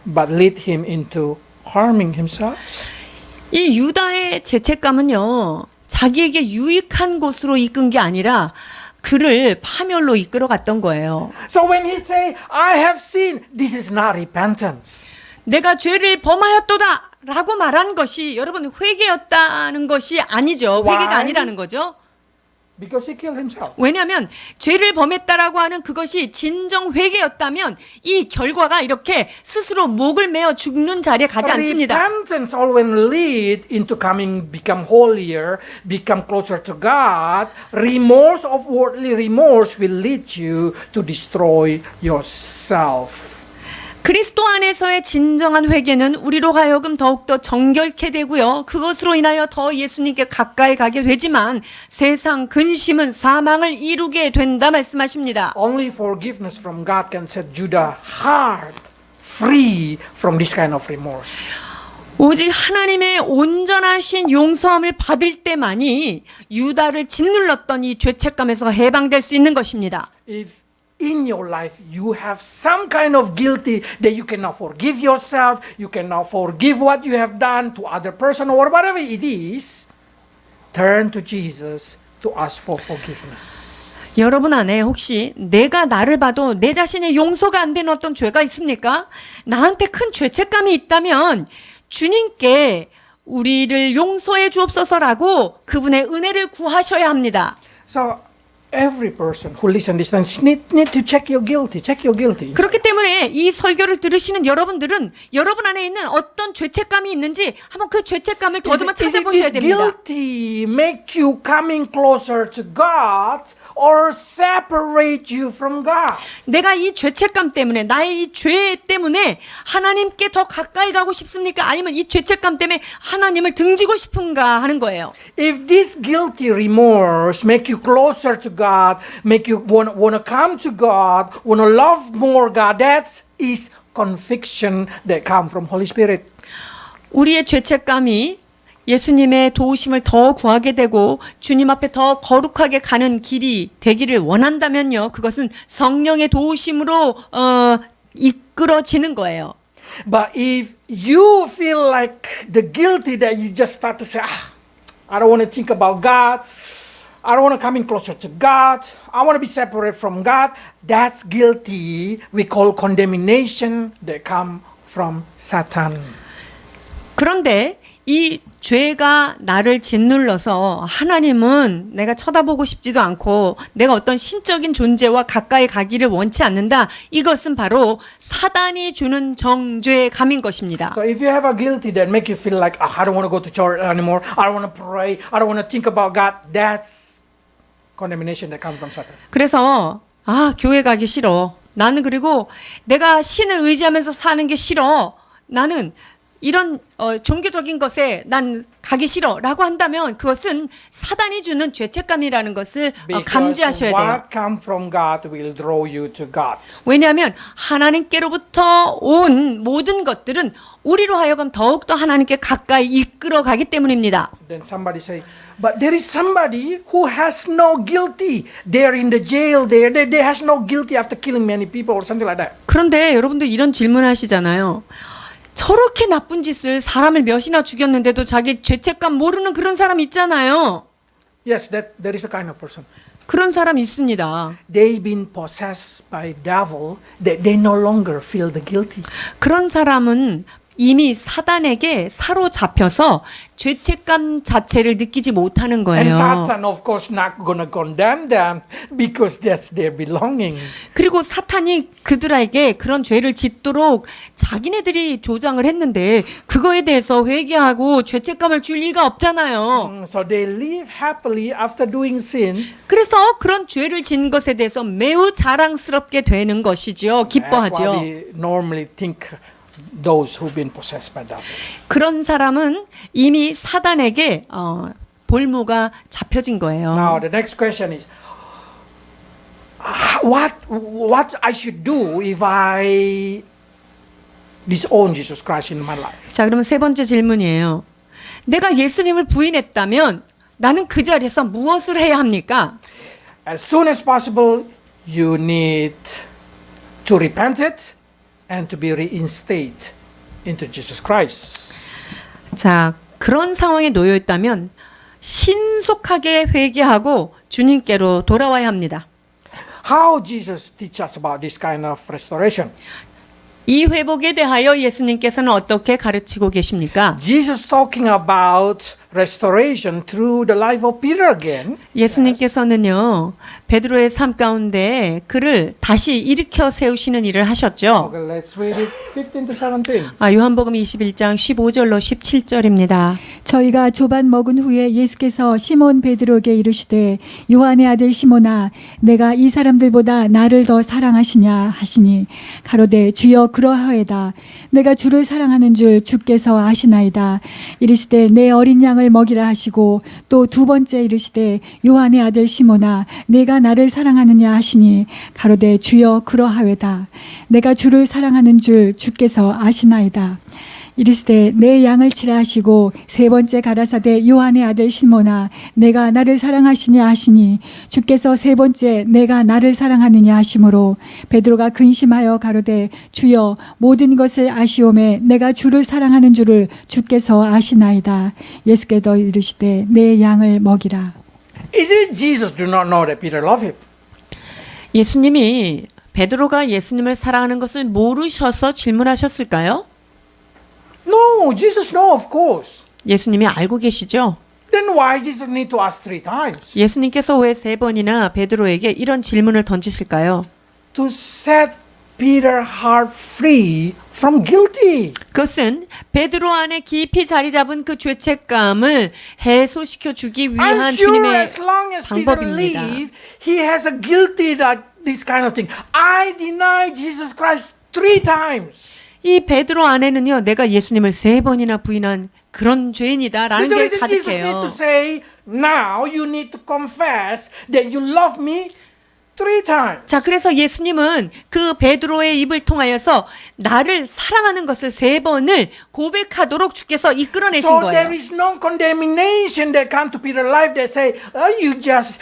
but lead him into harming himself. 이 유다의 죄책감은요, 자기에게 유익한 곳으로 이끈 게 아니라 그를 파멸로 이끌어갔던 거예요. So when he say, I have sinned, this is not repentance. 내가 죄를 범하였도다 라고 말한 것이 여러분 회개였다는 것이 아니죠. Why? 회개가 아니라는 거죠. Because he killed himself. 왜냐하면 죄를 범했다라고 하는 그것이 진정 회개였다면 이 결과가 이렇게 스스로 목을 메어 죽는 자리에 가지 않습니다. Repentance always lead into become holier, become closer to God. Remorse of worldly remorse will lead you to destroy yourself. 그리스도 안에서의 진정한 회개는 우리로 하여금 더욱더 정결케 되고요. 그것으로 인하여 더 예수님께 가까이 가게 되지만 세상 근심은 사망을 이루게 된다 말씀하십니다. Only forgiveness from God can set Judah heart free from this kind of remorse. 오직 하나님의 온전하신 용서함을 받을 때만이 유다를 짓눌렀던 이 죄책감에서 해방될 수 있는 것입니다. If in your life you have some kind of guilty that you cannot forgive yourself, you cannot forgive what you have done to other person or whatever it is, turn to Jesus to ask for forgiveness. 여러분 안에 혹시 내가 나를 봐도 내 자신의 용서가 안 되는 어떤 죄가 있습니까? 나한테 큰 죄책감이 있다면 주님께 우리를 용서해 주옵소서라고 그분의 은혜를 구하셔야 합니다. So every person who listens this need to check your guilty. Check your guilty. 그렇기 때문에 이 설교를 들으시는 여러분들은 여러분 안에 있는 어떤 죄책감이 있는지 한번 그 죄책감을 더듬어 찾아보셔야 됩니다. Guilty make you coming closer to God or separate you from God? 내가 이 죄책감 때문에 나의 이 죄 때문에 하나님께 더 가까이 가고 싶습니까? 아니면 이 죄책감 때문에 하나님을 등지고 싶은가 하는 거예요. If this guilty remorse make you closer to God, make you want to come to God, want to love more God, that is conviction that come from Holy Spirit. 우리의 죄책감이 예수님의 도우심을 더 구하게 되고 주님 앞에 더 거룩하게 가는 길이 되기를 원한다면요. 그것은 성령의 도우심으로 이끌어지는 거예요. But if you feel like the guilty that you just start to say, I don't want to think about God, I don't want to come in closer to God, I want to be separate from God, that's guilty. We call condemnation that come from Satan. 그런데 이 죄가 나를 짓눌러서 하나님은 내가 쳐다보고 싶지도 않고 내가 어떤 신적인 존재와 가까이 가기를 원치 않는다. 이것은 바로 사단이 주는 정죄감인 것입니다. So if you have a guilty that make you feel like, I don't want to go to church anymore, I don't want to pray, I don't want to think about God, that's condemnation that comes from Satan. 그래서 교회 가기 싫어. 나는 그리고 내가 신을 의지하면서 사는 게 싫어. 나는 이런 종교적인 것에 난 가기 싫어라고 한다면 그것은 사단이 주는 죄책감이라는 것을 감지하셔야 돼요. What comes from God will draw you to God. 왜냐하면 하나님께로부터 온 모든 것들은 우리로 하여금 더욱더 하나님께 가까이 이끌어가기 때문입니다. Then somebody say, but there is somebody who has no guilty. They're in the jail there. They has no guilty after killing many people or something like that. 그런데 여러분들 이런 질문하시잖아요. 저렇게 나쁜 짓을 사람을 몇이나 죽였는데도 자기 죄책감 모르는 그런 사람 있잖아요. Yes, that is a kind of person. 그런 사람 있습니다. They've been possessed by devil that they no longer feel the guilty. 그런 사람은 이미 사단에게 사로잡혀서 죄책감 자체를 느끼지 못하는 And 거예요. Satan, of course, not gonna condemn them because that's their belonging. 그리고 사탄이 그들에게 그런 죄를 짓도록 자기네들이 조장을 했는데 그거에 대해서 회개하고 죄책감을 줄 리가 없잖아요. So they live happily after doing sin. 그래서 그런 죄를 짓는 것에 대해서 매우 자랑스럽게 되는 것이죠. That's why 기뻐하죠. we normally think those who've been possessed by devil. 그런 사람은 이미 사단에게 볼모가 잡혀진 거예요. Now the next question is, what I should do if I disown Jesus Christ in my life? 자, 그러면 세 번째 질문이에요. 내가 예수님을 부인했다면 나는 그 자리에서 무엇을 해야 합니까? As soon as possible, you need to repent it and to be reinstated into Jesus Christ. 자, 그런 상황에 놓여 있다면 신속하게 회개하고 주님께로 돌아와야 합니다. How Jesus teach us about this kind of restoration? 이 회복에 대하여 예수님께서는 어떻게 가르치고 계십니까? Jesus talking about restoration through the life of Peter again. 예수님께서는요, 베드로의 삶 가운데 그를 다시 일으켜 세우시는 일을 하셨죠. Okay, let's read it 15 to 17. 요한복음 21장 15절로 17절입니다. 저희가 조반 먹은 후에 예수께서 시몬 베드로에게 이르시되 요한의 아들 시몬아 내가 이 사람들보다 나를 더 사랑하시냐 하시니 가로되 주여 그러하외다. 내가 주를 사랑하는 줄 주께서 아시나이다. 이르시되 내 어린 양을 먹이라 하시고 또 두 번째 이르시되 요한의 아들 시몬아 내가 나를 사랑하느냐 하시니 가로되 주여 그러하외다. 내가 주를 사랑하는 줄 주께서 아시나이다. 이르시되 내 양을 치라 하시고 세 번째 가라사대 요한의 아들 시몬아 내가 나를 사랑하시냐 하시니 주께서 세 번째 내가 나를 사랑하느냐 하시므로 베드로가 근심하여 가로되 주여 모든 것을 아시오매 내가 주를 사랑하는 줄을 주께서 아시나이다. 예수께서 이르시되 내 양을 먹이라. Is it Jesus do not know that Peter loved him? 예수님이 베드로가 예수님을 사랑하는 것을 모르셔서 질문하셨을까요? No, Jesus know, of course. 예수님이 알고 계시죠? Then why Jesus need to ask 3 times? 예수님께서 왜 세 번이나 베드로에게 이런 질문을 던지실까요? To set Peter's heart free from guilty. 그것은 베드로 안에 깊이 자리 잡은 그 죄책감을 해소시켜 주기 I'm 위한 sure 주님의 as long as Peter 방법입니다. lives, he has a guilty like this kind of thing. I deny Jesus Christ 3 times. 이 베드로 안에는요, 내가 예수님을 세 번이나 부인한 그런 죄인이다라는 That's 게 the reason Jesus need to 가득해요. say, now you need to confess that you love me 3 times. 자, 그래서 예수님은 그 베드로의 입을 통하여서 나를 사랑하는 것을 세 번을 고백하도록 주께서 이끌어내신 So 거예요. there is no condemnation that come to Peter's life. They say, you just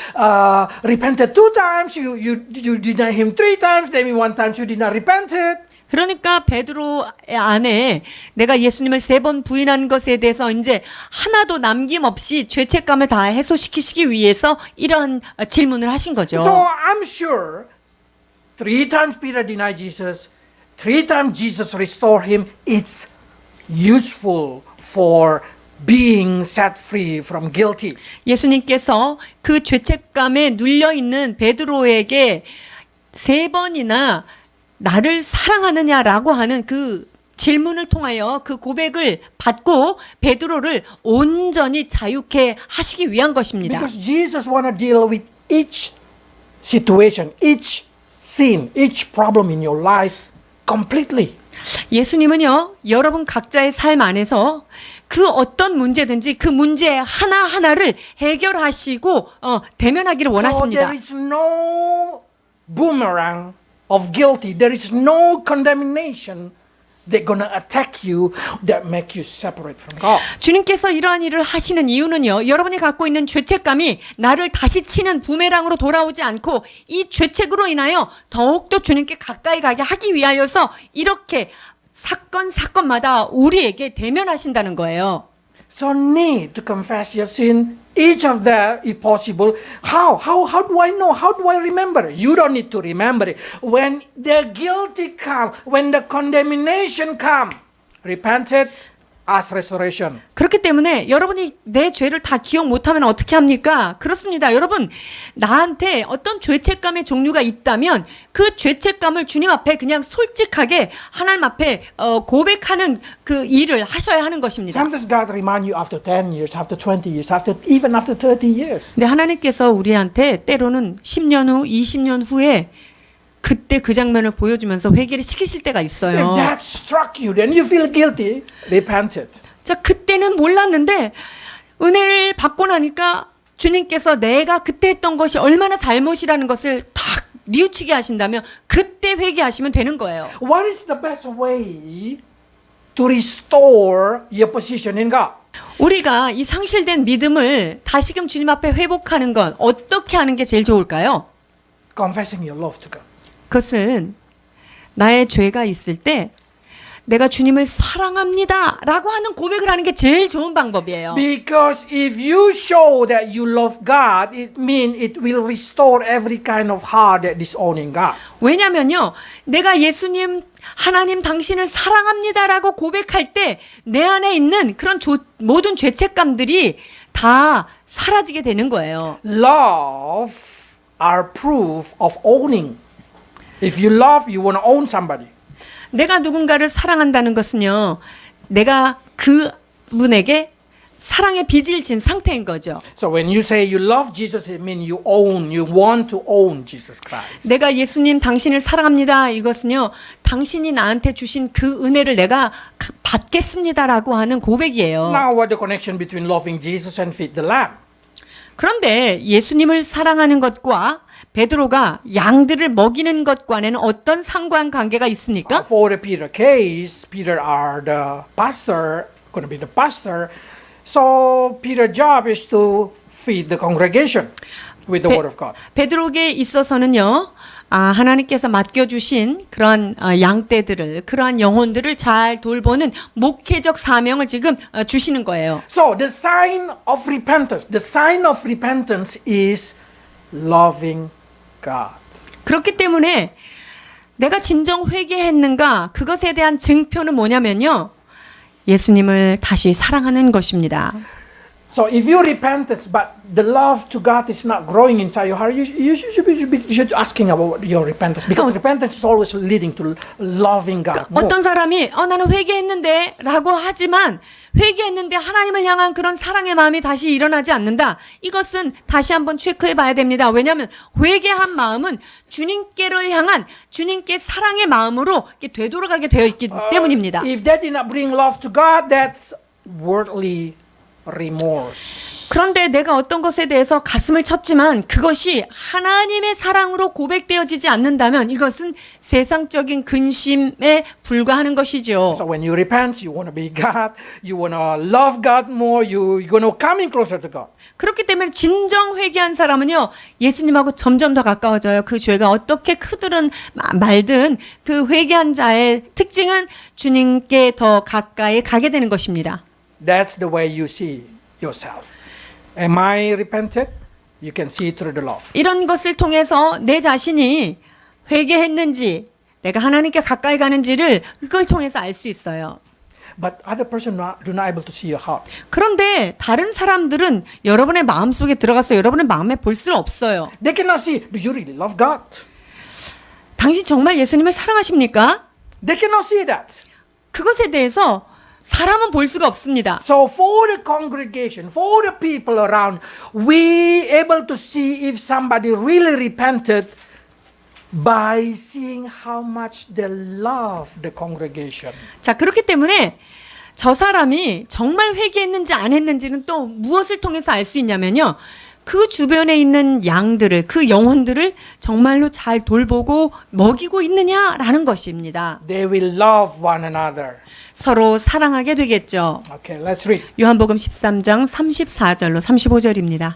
repented 2 times, you deny him 3 times, then 1 time you did not repent it. 그러니까 베드로 안에 내가 예수님을 세 번 부인한 것에 대해서 이제 하나도 남김없이 죄책감을 다 해소시키시기 위해서 이러한 질문을 하신 거죠. So I'm sure 3 times Peter denied Jesus, 3 times Jesus restored him. It's useful for being set free from guilty. 예수님께서 그 죄책감에 눌려 있는 베드로에게 세 번이나 나를 사랑하느냐라고 하는 그 질문을 통하여 그 고백을 받고 베드로를 온전히 자유케 하시기 위한 것입니다. Because Jesus want to deal with each situation, each sin, each problem in your life completely. 예수님은요, 여러분 각자의 삶 안에서 그 어떤 문제든지 그 문제 하나하나를 해결하시고 대면하기를 So 원하십니다. there is no boomerang of guilty. There is no condemnation that's going to attack you that make you separate from God. 주님께서 이러한 일을 하시는 이유는요, 여러분이 갖고 있는 죄책감이 나를 다시 치는 부메랑으로 돌아오지 않고 이 죄책으로 인하여 더욱더 주님께 가까이 가게 하기 위하여서 이렇게 사건마다 우리에게 대면하신다는 거예요. So need to confess your sin, each of them if possible. How do I know? How do I remember? You don't need to remember it. When the guilty come, when the condemnation come, repent it, ask restoration. 그렇기 때문에 여러분이 내 죄를 다 기억 못하면 어떻게 합니까? 그렇습니다. 여러분, 나한테 어떤 죄책감의 종류가 있다면 그 죄책감을 주님 앞에 그냥 솔직하게 하나님 앞에 고백하는 그 일을 하셔야 하는 것입니다. Sometimes God remind you after 10 years, after 20 years, even after 30 years. 근데 하나님께서 우리한테 때로는 10년 후, 20년 후에 그때 그 장면을 보여주면서 회개를 시키실 때가 있어요. If that struck you, then you feel guilty, repent it. 자, 그때는 몰랐는데 은혜를 받고 나니까 주님께서 내가 그때 했던 것이 얼마나 잘못이라는 것을 탁 뉘우치게 하신다면 그때 회개하시면 되는 거예요. What is the best way to restore your position in God? 우리가 이 상실된 믿음을 다시금 주님 앞에 회복하는 건 어떻게 하는 게 제일 좋을까요? Confessing your love to God. 그것은 나의 죄가 있을 때 내가 주님을 사랑합니다 라고 하는 고백을 하는 게 제일 좋은 방법이에요. Because if you show that you love God, it means it will restore every kind of heart that disowning God. 왜냐면요, 내가 예수님, 하나님 당신을 사랑합니다 라고 고백할 때 내 안에 있는 그런 모든 죄책감들이 다 사라지게 되는 거예요. Love are proof of owning. If you love, you want to own somebody. 내가 누군가를 사랑한다는 것은요, 내가 그 분에게 사랑의 빚을 진 상태인 거죠. So when you say you love Jesus, it means you own, you want to own Jesus Christ. 내가 예수님 당신을 사랑합니다. 이것은요, 당신이 나한테 주신 그 은혜를 내가 받겠습니다라고 하는 고백이에요. Now what the connection between loving Jesus and feed the lamb? 그런데 예수님을 사랑하는 것과 베드로가 양들을 먹이는 것과는 어떤 상관관계가 있습니까? For the Peter case, Peter are the pastor, going to be the pastor. So Peter's job is to feed the congregation with the word of God. 베드로에게 있어서는요, 하나님께서 맡겨주신 그러한 양떼들을, 그러한 영혼들을 잘 돌보는 목회적 사명을 지금 주시는 거예요. So the sign of repentance, the sign of repentance is loving God. 그렇기 때문에 내가 진정 회개했는가, 그것에 대한 증표는 뭐냐면요, 예수님을 다시 사랑하는 것입니다. So if you repented, but the love to God is not growing inside your heart, you should asking about your repentance, because repentance is always leading to loving God more. 어떤 사람이 나는 회개했는데 라고 하지만 회개했는데 하나님을 향한 그런 사랑의 마음이 다시 일어나지 않는다. 이것은 다시 한번 체크해 봐야 됩니다. 왜냐하면 회개한 마음은 주님께를 향한 주님께 사랑의 마음으로 이렇게 되돌아가게 되어 있기 때문입니다. If that did not bring love to God, that's worldly remorse. 그런데 내가 어떤 것에 대해서 가슴을 쳤지만 그것이 하나님의 사랑으로 고백되어지지 않는다면 이것은 세상적인 근심에 불과하는 것이죠. So when you repent, you want to be God, you want to love God more, you're going to come in closer to God. 그렇기 때문에 진정 회개한 사람은요, 예수님하고 점점 더 가까워져요. 그 죄가 어떻게 크든 말든 그 회개한 자의 특징은 주님께 더 가까이 가게 되는 것입니다. That's the way you see yourself. Am I repented? You can see it through the love. 이런 것을 통해서 내 자신이 회개했는지, 내가 하나님께 가까이 가는지를 그걸 통해서 알 수 있어요. But other person do not able to see your heart. 그런데 다른 사람들은 여러분의 마음속에 들어가서 여러분의 마음에 볼 수는 없어요. They cannot see, do you really love God? 당신 정말 예수님을 사랑하십니까? They cannot see that. 그것에 대해서 사람은 볼 수가 없습니다. So for the congregation, for the people around, we able to see if somebody really repented by seeing how much they love the congregation. 자, 그렇기 때문에 저 사람이 정말 회개했는지 안 했는지는 또 무엇을 통해서 알 수 있냐면요, 그 주변에 있는 양들을, 그 영혼들을 정말로 잘 돌보고 먹이고 있느냐라는 것입니다. They will love one another. 서로 사랑하게 되겠죠. Okay, let's read. 요한복음 13장 34절로 35절입니다.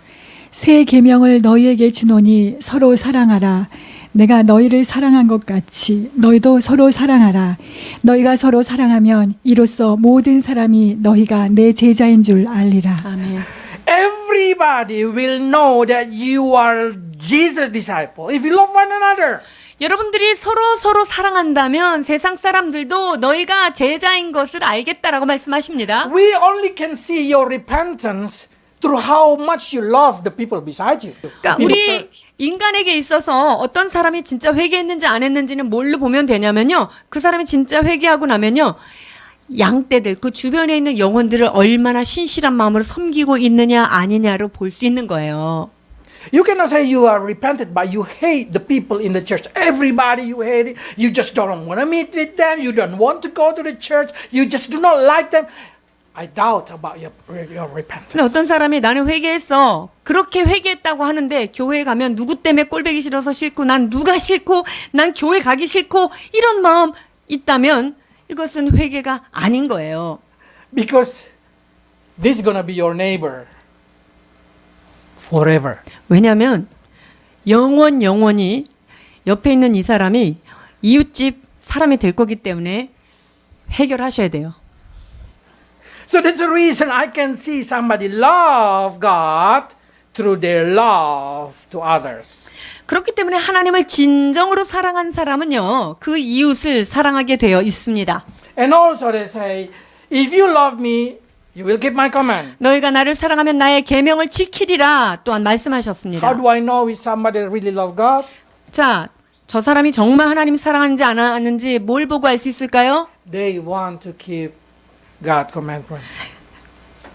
새 계명을 너희에게 주노니 서로 사랑하라. 내가 너희를 사랑한 것 같이 너희도 서로 사랑하라. 너희가 서로 사랑하면 이로써 모든 사람이 너희가 내 제자인 줄 알리라. 아멘. Everybody will know that you are Jesus' disciple if you love one another. 여러분들이 서로 사랑한다면 세상 사람들도 너희가 제자인 것을 알겠다라고 말씀하십니다. We only can see your repentance through how much you love the people beside you. 그러니까 In the 우리 church. 인간에게 있어서 어떤 사람이 진짜 회개했는지 안 했는지는 뭘로 보면 되냐면요, 그 사람이 진짜 회개하고 나면요, 양떼들, 그 주변에 있는 영혼들을 얼마나 신실한 마음으로 섬기고 있느냐 아니냐로 볼 수 있는 거예요. You cannot say you are repented, but you hate the people in the church. Everybody you hate it. You just don't want to meet with them. You don't want to go to the church. You just do not like them. I doubt about your repentance. 근데 어떤 사람이 나는 회개했어, 그렇게 회개했다고 하는데 교회에 가면 누구 때문에 꼴보기 싫어서 싫고, 난 누가 싫고, 난 교회 가기 싫고, 이런 마음 있다면 이것은 회개가 아닌 거예요. Because this is going to be your neighbor forever. 왜냐하면 영원히 옆에 있는 이 사람이 이웃집 사람이 될 거기 때문에 해결하셔야 돼요. So that's the reason I can see somebody love God through their love to others. 그렇기 때문에 하나님을 진정으로 사랑한 사람은요, 그 이웃을 사랑하게 되어 있습니다. And also they say, if you love me, you will keep my command. 너희가 나를 사랑하면 나의 계명을 지키리라 또한 말씀하셨습니다. How do I know if somebody really love God? 자, 저 사람이 정말 하나님 사랑하는지 안 하는지 뭘 보고 알 수 있을까요? They want to keep God's commandment.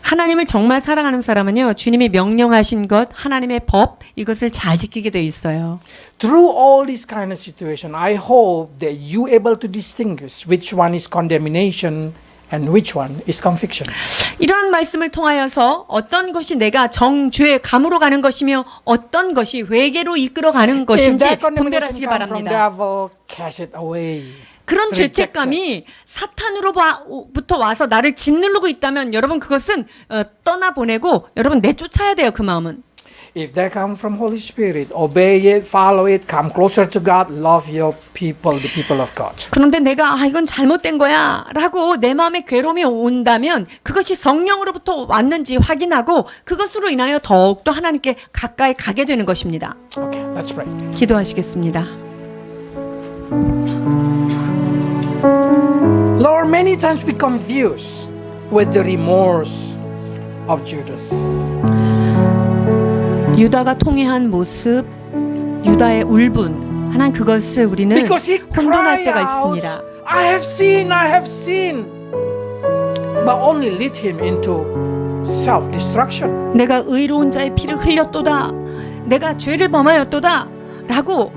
하나님을 정말 사랑하는 사람은요, 주님이 명령하신 것, 하나님의 법, 이것을 잘 지키게 돼 있어요. Through all this kind of situation, I hope that you able to distinguish which one is condemnation and which one is conviction. 이러한 말씀을 통하여서 어떤 것이 내가 정죄 감으로 가는 것이며 어떤 것이 회개로 이끌어가는 If 것인지 that condemnation 분별하시기 comes from 바랍니다. devil, cast it away. 그런 Reject 죄책감이 사탄으로부터 와서 나를 짓누르고 있다면 여러분 그것은 떠나보내고 여러분 내쫓아야 돼요. 그 마음은. If they come from Holy Spirit, obey it, follow it, come closer to God, love your people, the people of God. 그런데 내가 이건 잘못된 거야 라고 내 마음에 괴로움이 온다면 그것이 성령으로부터 왔는지 확인하고 그것으로 인하여 더욱더 하나님께 가까이 가게 되는 것입니다. Okay, let's pray. 기도하시겠습니다. Lord, many times we confuse with the remorse of Judas. 유다가 통회한 모습, 유다의 울분, 하나님 그것을 우리는 Because he 혼돈할 cried 때가 out, 있습니다. I have sinned. But only lead him into self-destruction. 내가 의로운 자의 피를 흘렸도다. 내가 죄를 범하였도다. 라고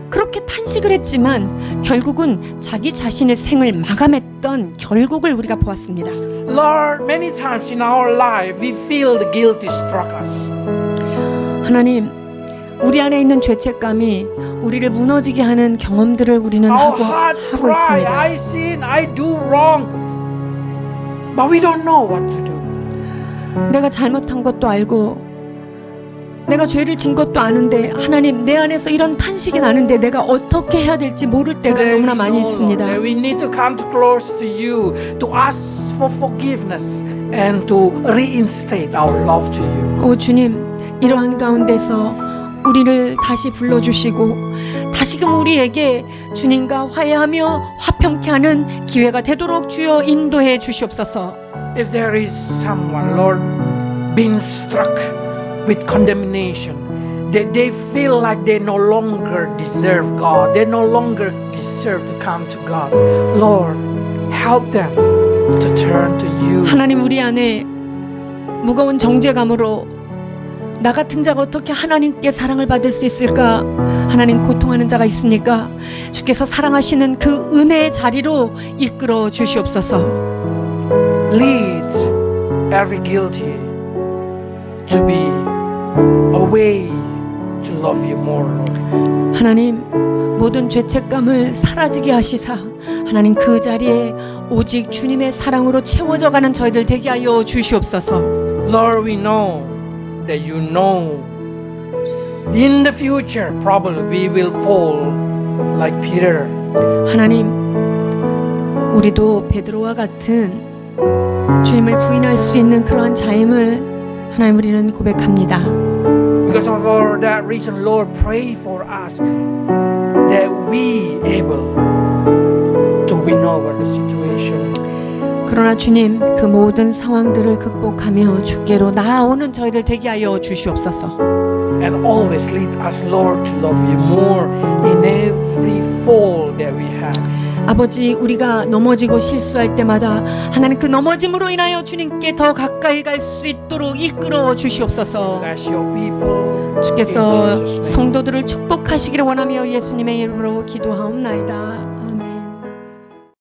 그렇게 탄식을 했지만 결국은 자기 자신의 생을 마감했던 결국을 우리가 보았습니다. Lord, many times in our life we feel the guilt struck us. 하나님, 우리 안에 있는 죄책감이 우리를 무너지게 하는 경험들을 우리는 Our 하고 heart cry, 있습니다. I sin, I do wrong. But we don't know what to do. 내가 잘못한 것도 알고 내가 죄를 진 것도 아는데 하나님 내 안에서 이런 탄식이 나는데 내가 어떻게 해야 될지 모를 때가 Today 너무나 we 많이 know, 있습니다. Lord, that we need to come close to you to ask for forgiveness and to reinstate our love to you. 오 주님, 이러한 가운데서 우리를 다시 불러주시고 다시금 우리에게 주님과 화해하며 화평케 하는 기회가 되도록 주여 인도해 주시옵소서. If there is someone, Lord, being struck with condemnation, that they feel like they no longer deserve God, they no longer deserve to come to God, Lord, help them to turn to you. 하나님, 우리 안에 무거운 정죄감으로 나 같은 자가 어떻게 하나님께 사랑을 받을 수 있을까? 하나님, 고통하는 자가 있습니까? 주께서 사랑하시는 그 은혜의 자리로 이끌어 주시옵소서. Lead every guilty to be a way to love you more, Lord. 하나님, 모든 죄책감을 사라지게 하시사 하나님 그 자리에 오직 주님의 사랑으로 채워져 가는 저희들 되게 하여 주시옵소서. Lord, we know that you know in the future probably we will fall like Peter. 하나님, 우리도 베드로와 같은 주님을 부인할 수 있는 그러한 자임을 하나님 우리는 고백합니다. Because of that reason, Lord, pray for us that we able to win over the situation. 그러나 주님, 그 모든 상황들을 극복하며 주께로 나아오는 저희들 되게 하여 주시옵소서. And always lead us, Lord, to love you more in every fall that we have. 아버지, 우리가 넘어지고 실수할 때마다 하나님 그 넘어짐으로 인하여 주님께 더 가까이 갈 수 있도록 이끌어 주시옵소서. Bless your people. 주께서 In Jesus' name. 성도들을 축복하시기를 원하며 예수님의 이름으로 기도하옵나이다.